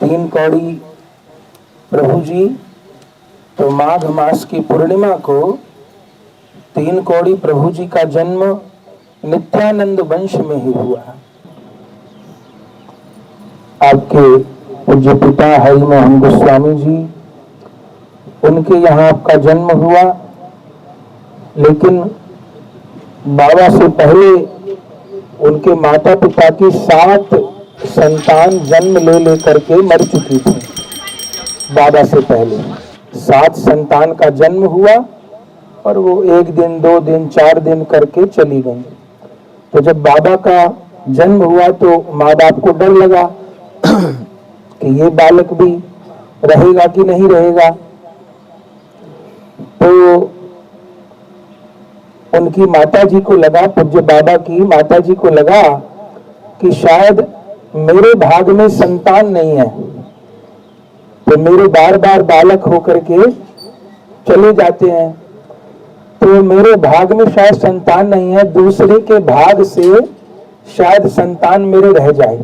तीन कौड़ी प्रभु जी तो माघ मास की पूर्णिमा को तीन कौड़ी प्रभु जी का जन्म नित्यानंद वंश में ही हुआ। आपके पूज्य पिता हरि मोहन गोस्वामी जी, उनके यहाँ आपका जन्म हुआ, लेकिन बाबा से पहले उनके माता पिता की 7 संतान जन्म ले लेकर के मर चुकी थी। बाबा से पहले 7 संतान का जन्म हुआ और वो 1 दिन 2 दिन 4 दिन करके चली गई। तो जब बाबा का जन्म हुआ तो माँ बाप को डर लगा कि ये बालक भी रहेगा कि नहीं रहेगा। तो उनकी माताजी को लगा, पूज्य बाबा की माताजी को लगा कि शायद मेरे भाग में संतान नहीं है, तो मेरे बार बार बालक होकर के चले जाते हैं, तो मेरे भाग में शायद संतान नहीं है, दूसरे के भाग से शायद संतान मेरे रह जाए।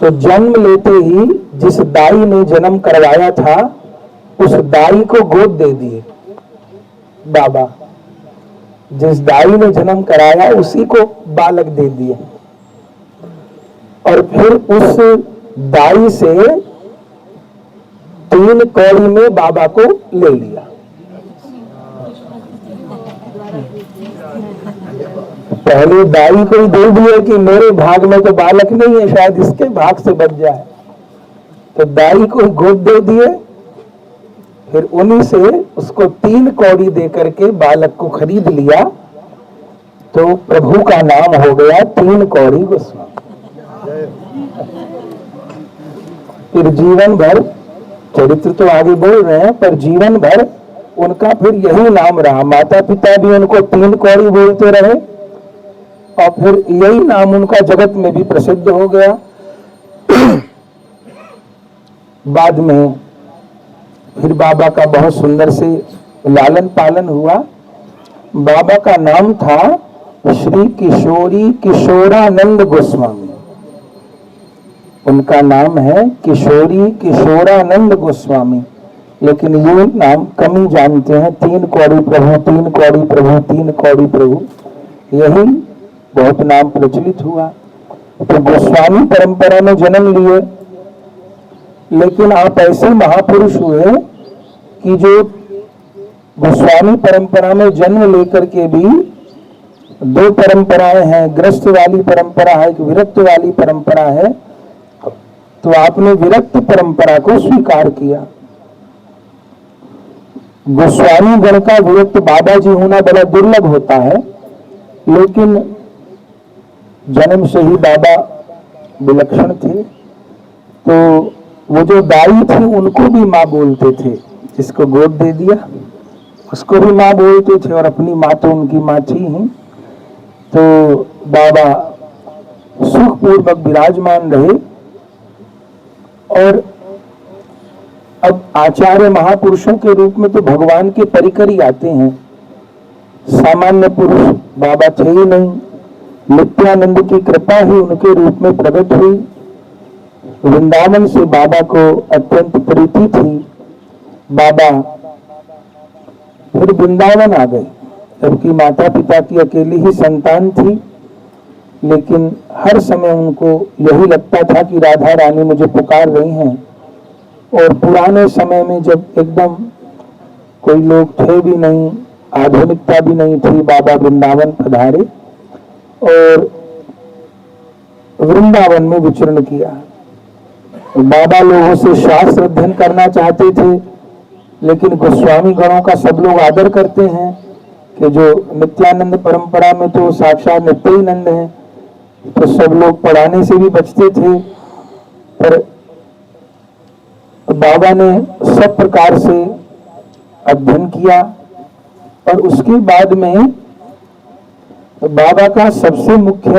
तो जन्म लेते ही जिस दाई ने जन्म करवाया था उस दाई को गोद दे दिए बाबा। जिस दाई ने जन्म कराया उसी को बालक दे दिए और फिर उस दाई से 3 कौड़ी में बाबा को ले लिया। पहले दाई को ही दे दिया कि मेरे भाग में तो बालक नहीं है, शायद इसके भाग से बच जाए, तो दाई को गोद दे दिए। फिर उन्हीं से उसको 3 कौड़ी दे करके बालक को खरीद लिया, तो प्रभु का नाम हो गया 3 कौड़ी गोस्वामी। फिर जीवन भर, चरित्र तो आगे बोल रहे हैं, पर जीवन भर उनका फिर यही नाम रहा। माता पिता भी उनको 3 कौड़ी बोलते रहे और फिर यही नाम उनका जगत में भी प्रसिद्ध हो गया। बाद में फिर बाबा का बहुत सुंदर से लालन पालन हुआ। बाबा का नाम था श्री किशोरी किशोरानंद गोस्वामी। उनका नाम है किशोरी किशोरानंद गोस्वामी, लेकिन ये नाम कम ही जानते हैं। 3 कौड़ी प्रभु, 3 कौड़ी प्रभु, 3 कौड़ी प्रभु, यही बहुत नाम प्रचलित हुआ। तो गोस्वामी परंपरा में जन्म लिए, लेकिन आप ऐसे महापुरुष हुए कि जो गोस्वामी परंपरा में जन्म लेकर के भी 2 परंपराएं हैं, गृहस्थ वाली परंपरा है, एक विरक्त वाली परंपरा है, तो आपने विरक्त परंपरा को स्वीकार किया। गोस्वामी गण का विरक्त बाबा जी होना बड़ा दुर्लभ होता है, लेकिन जन्म से ही बाबा विलक्षण थे। तो वो जो दाई थी उनको भी माँ बोलते थे, जिसको गोद दे दिया उसको भी माँ बोलते थे, और अपनी माँ तो उनकी माँ थी ही। तो बाबा सुखपूर्वक विराजमान रहे। और अब आचार्य महापुरुषों के रूप में तो भगवान के परिकर ही आते हैं, सामान्य पुरुष बाबा थे ही नहीं। नित्यानंद की कृपा ही उनके रूप में प्रकट हुई। वृंदावन से बाबा को अत्यंत प्रीति थी। बाबा फिर वृंदावन आ गए, जबकि माता पिता की अकेली ही संतान थी, लेकिन हर समय उनको यही लगता था कि राधा रानी मुझे पुकार रही हैं। और पुराने समय में जब एकदम कोई लोग थे भी नहीं, आधुनिकता भी नहीं थी, बाबा वृंदावन पधारे और वृंदावन में विचरण किया। बाबा लोगों से शास्त्र अध्ययन करना चाहते थे, लेकिन गोस्वामी गणों का सब लोग आदर करते हैं कि जो नित्यानंद परंपरा में तो साक्षात नित्यानंद है, तो सब लोग पढ़ाने से भी बचते थे। पर बाबा ने सब प्रकार से अध्ययन किया और उसके बाद में बाबा का सबसे मुख्य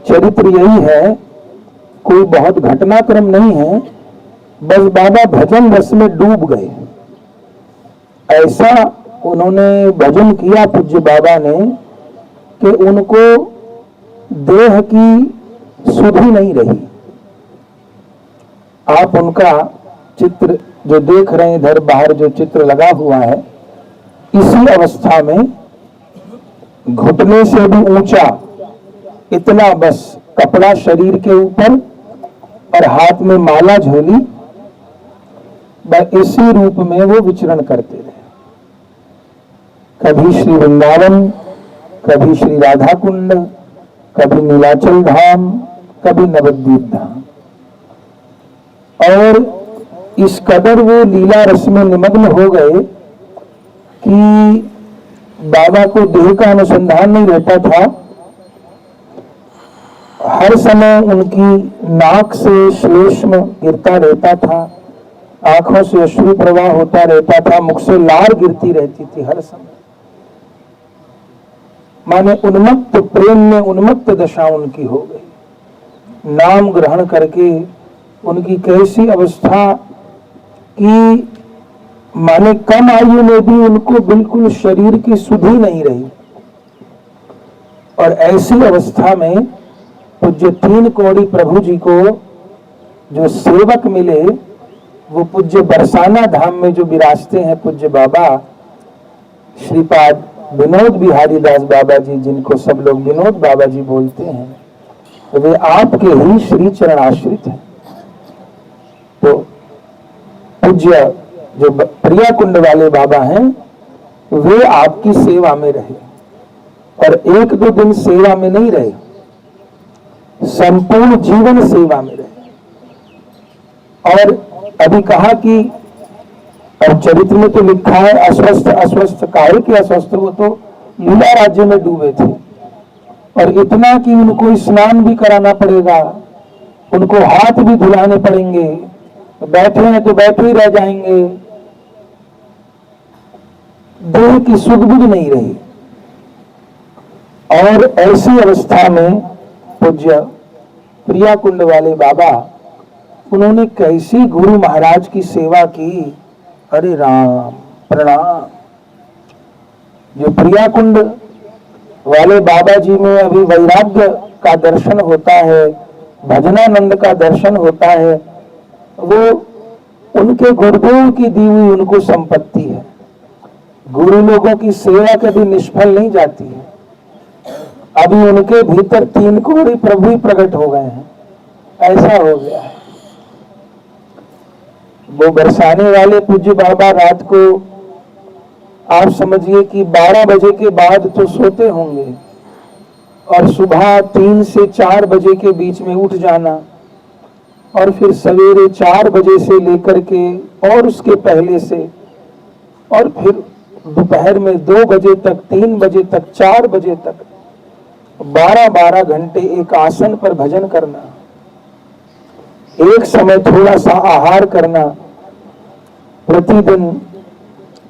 चरित्र यही है, कोई बहुत घटनाक्रम नहीं है, बस बाबा भजन रस में डूब गए। ऐसा उन्होंने भजन किया पूज्य बाबा ने कि उनको देह की सुधि नहीं रही। आप उनका चित्र जो देख रहे हैं, इधर बाहर जो चित्र लगा हुआ है, इसी अवस्था में घुटने से भी ऊंचा इतना बस कपड़ा शरीर के ऊपर और हाथ में माला झोली, इसी रूप में वो विचरण करते रहे। कभी श्री वृंदावन, कभी श्री राधा कुंड, कभी नीलाचल धाम, कभी नवद्वीप धाम। और इस कदर वो लीला रस में निमग्न हो गए कि बाबा को देह का अनुसंधान नहीं रहता था। हर समय उनकी नाक से श्लेष्म गिरता रहता था, आंखों से अश्रु प्रवाह होता रहता था, मुख से लार गिरती रहती थी हर समय। माने उन्मत्त प्रेम में उन्मत्त दशा उनकी हो गई। नाम ग्रहण करके उनकी कैसी अवस्था कि माने कम आयु में भी उनको बिल्कुल शरीर की सुधि नहीं रही। और ऐसी अवस्था में पूज्य तीन कौड़ी प्रभु जी को जो सेवक मिले, वो पूज्य बरसाना धाम में जो विराजते हैं पूज्य बाबा श्रीपाद विनोद बिहारी दास बाबा जी, जिनको सब लोग विनोद बाबा जी बोलते हैं, वे आपके ही श्री चरण आश्रित हैं। तो पूज्य जो प्रिया कुंड वाले बाबा हैं, वे आपकी सेवा में रहे और एक दो दिन सेवा में नहीं रहे, संपूर्ण जीवन सेवा में रहे। और अभी कहा कि और चरित्र में तो लिखा है अस्वस्थ अस्वस्थ काहे के अस्वस्थ, वो तो लीला राज्य में डूबे थे। और इतना कि उनको स्नान भी कराना पड़ेगा, उनको हाथ भी धुलाने पड़ेंगे, बैठे हैं तो बैठे ही रह जाएंगे, देह की सुध बुध नहीं रही। और ऐसी अवस्था में पूज्य प्रिया कुंड वाले बाबा, उन्होंने कैसी गुरु महाराज की सेवा की। अरे राम प्रणाम। जो प्रिया कुंड वाले बाबा जी में अभी वैराग्य का दर्शन होता है, भजनानंद का दर्शन होता है, वो उनके गुरुदेव की दी हुई उनको संपत्ति है। गुरु लोगों की सेवा कभी निष्फल नहीं जाती है। अभी उनके भीतर तीन कौड़ी प्रभु ही प्रकट हो गए हैं, ऐसा हो गया है। वो बरसाने वाले पूज्य बाबा रात को आप समझिए कि 12 बजे के बाद तो सोते होंगे और सुबह 3 से 4 बजे के बीच में उठ जाना, और फिर सवेरे 4 बजे से लेकर के और उसके पहले से, और फिर दोपहर में 2 बजे तक, 3 बजे तक, 4 बजे तक 12-12 घंटे एक आसन पर भजन करना, एक समय थोड़ा सा आहार करना, प्रतिदिन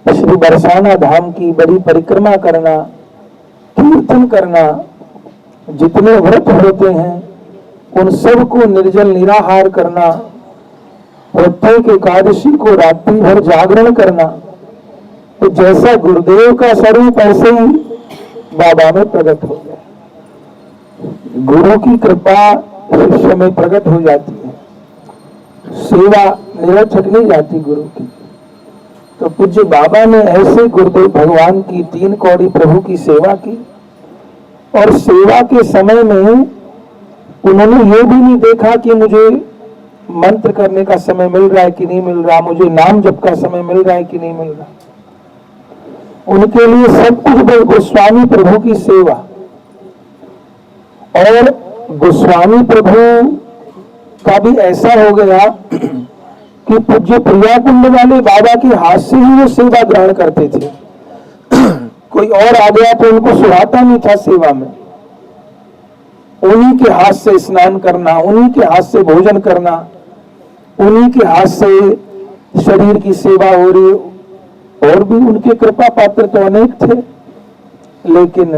श्री बरसाना धाम की बड़ी परिक्रमा करना, कीर्तन करना, जितने व्रत होते हैं उन सब को निर्जल निराहार करना, प्रत्येक एकादशी को रात्रि भर जागरण करना। तो जैसा गुरुदेव का स्वरूप ऐसे ही बाबा में प्रकट हो गया। गुरु की कृपा शिष्य में प्रकट हो जाती है, सेवा निरर्थक नहीं जाती गुरु की। तो पूज्य बाबा ने ऐसे गुरुदेव भगवान की तीन कौड़ी प्रभु की सेवा की, और सेवा के समय में उन्होंने ये भी नहीं देखा कि मुझे मंत्र करने का समय मिल रहा है कि नहीं मिल रहा, मुझे नाम जप का समय मिल रहा है कि नहीं मिल रहा। उनके लिए सब कुछ गोस्वामी प्रभु की सेवा। और गोस्वामी प्रभु का भी ऐसा हो गया कि पूज्य प्रिया कुंड वाले बाबा के हाथ से ही वो सेवा ग्रहण करते थे। कोई और आ गया तो उनको सुहाता नहीं था सेवा में। उन्हीं के हाथ से स्नान करना, उन्हीं के हाथ से भोजन करना, उन्हीं के हाथ से शरीर की सेवा हो रही। और भी उनके कृपा पात्र तो अनेक थे, लेकिन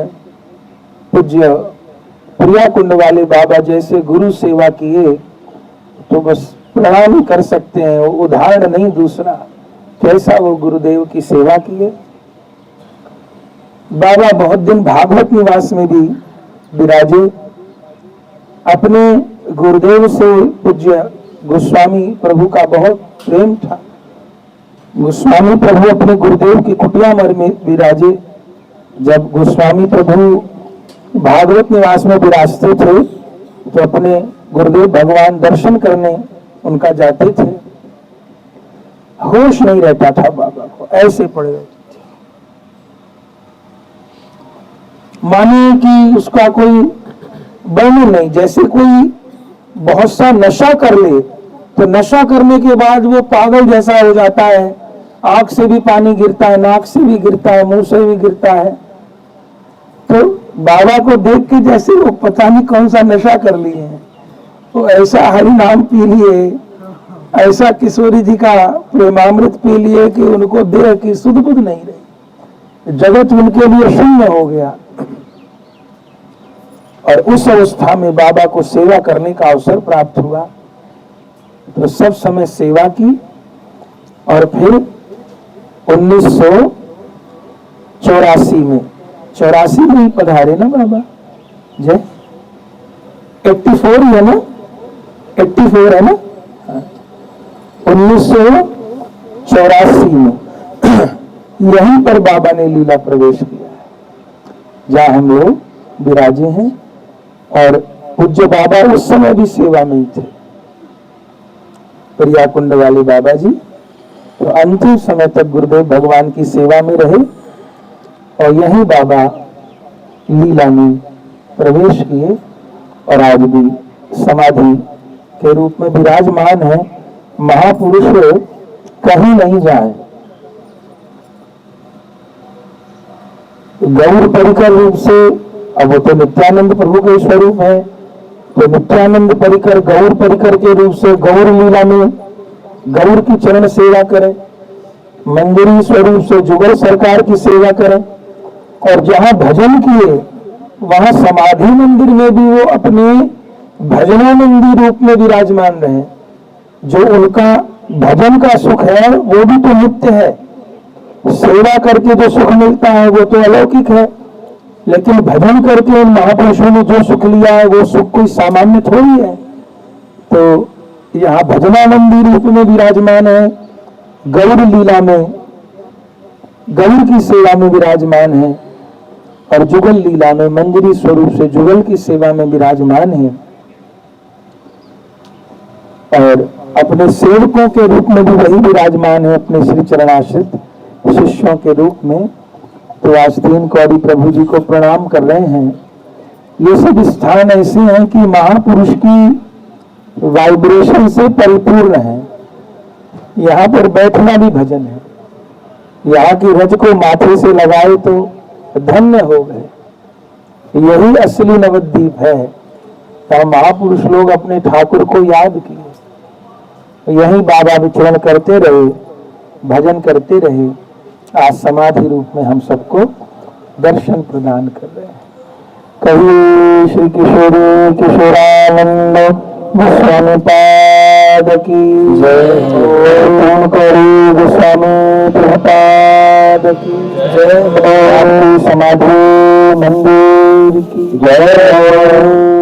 पूज्य प्रिया कुंड वाले बाबा जैसे गुरु सेवा किए तो बस प्रणाम ही कर सकते हैं, वो उदाहरण नहीं दूसरा। कैसा वो गुरुदेव की सेवा किए। बाबा बहुत दिन भागवत निवास में भी विराजे। अपने गुरुदेव से पूज्य गोस्वामी प्रभु का बहुत प्रेम था। गोस्वामी प्रभु अपने गुरुदेव की कुटिया में विराजे। जब गोस्वामी प्रभु भागवत निवास में विराजते थे तो अपने गुरुदेव भगवान दर्शन करने उनका जाते थे। होश नहीं रहता था बाबा को, ऐसे पड़े रहते थे, माने कि उसका कोई बर्न नहीं। जैसे कोई बहुत सा नशा कर ले तो नशा करने के बाद वो पागल जैसा हो जाता है, आंख से भी पानी गिरता है, नाक से भी गिरता है, मुंह से भी गिरता है। तो बाबा को देख के जैसे वो पता नहीं कौन सा नशा कर लिए हैं, तो ऐसा हरि नाम पी लिए, ऐसा किशोरी जी का प्रेमामृत पी लिए कि उनको देह की सुध बुध नहीं रही, जगत उनके लिए शून्य हो गया। और उस अवस्था में बाबा को सेवा करने का अवसर प्राप्त हुआ, तो सब समय सेवा की। और फिर 1984 में ही पधारे ना बाबा जय, 84 है ना, 84 है ना, 1984 में यहीं पर बाबा ने लीला प्रवेश किया, जहां हम लोग विराजे हैं। और पूज्य बाबा उस समय भी सेवा में ही थे, प्रिया कुंड वाले बाबा जी। तो अंतिम समय तक गुरुदेव भगवान की सेवा में रहे और यही बाबा लीला में प्रवेश किए और आज भी समाधि के रूप में विराजमान है। महापुरुष कहीं नहीं जाए, गौर परिकर रूप से, अब वो तो नित्यानंद प्रभु के स्वरूप है, तो नित्यानंद परिकर गौर परिकर के रूप से गौर लीला में गौर की चरण सेवा करें, मंदिरी स्वरूप से जुगल सरकार की सेवा करें। और जहां भजन किए वहां समाधि मंदिर में भी वो अपने भजनानंदी रूप में विराजमान रहे। जो उनका भजन का सुख है वो भी तो नित्य है, सेवा करके जो सुख मिलता है वो तो अलौकिक है, लेकिन भजन करके उन महापुरुषों ने जो सुख लिया है वो सुख कोई सामान्य थोड़ी है। तो यहाँ भजनानंदी रूप में विराजमान है, गौर लीला में गौर की सेवा में विराजमान है, और जुगल लीला में मंजरी स्वरूप से जुगल की सेवा में विराजमान है, और अपने सेवकों के रूप में भी वही विराजमान है, अपने श्री चरणाश्रित शिष्यों के रूप में। तो आज 3 कौड़ी प्रभु जी को प्रणाम कर रहे हैं। ये सब स्थान ऐसे हैं कि महापुरुष की वाइब्रेशन से परिपूर्ण है। यहाँ पर बैठना भी भजन है, यहाँ की रज को माथे से लगाए तो धन्य हो गए। यही असली नवद्वीप है, जहाँ महापुरुष लोग अपने ठाकुर को याद किए, यही बाबा विचरण करते रहे, भजन करते रहे। आज समाधि रूप में हम सबको दर्शन प्रदान कर रहे हैं। कभी श्री किशोरी किशोरानंद गोस्वामी पाद की जय, गोस्वामी प्रभुपाद की जय, समाधि मंदिर की जय।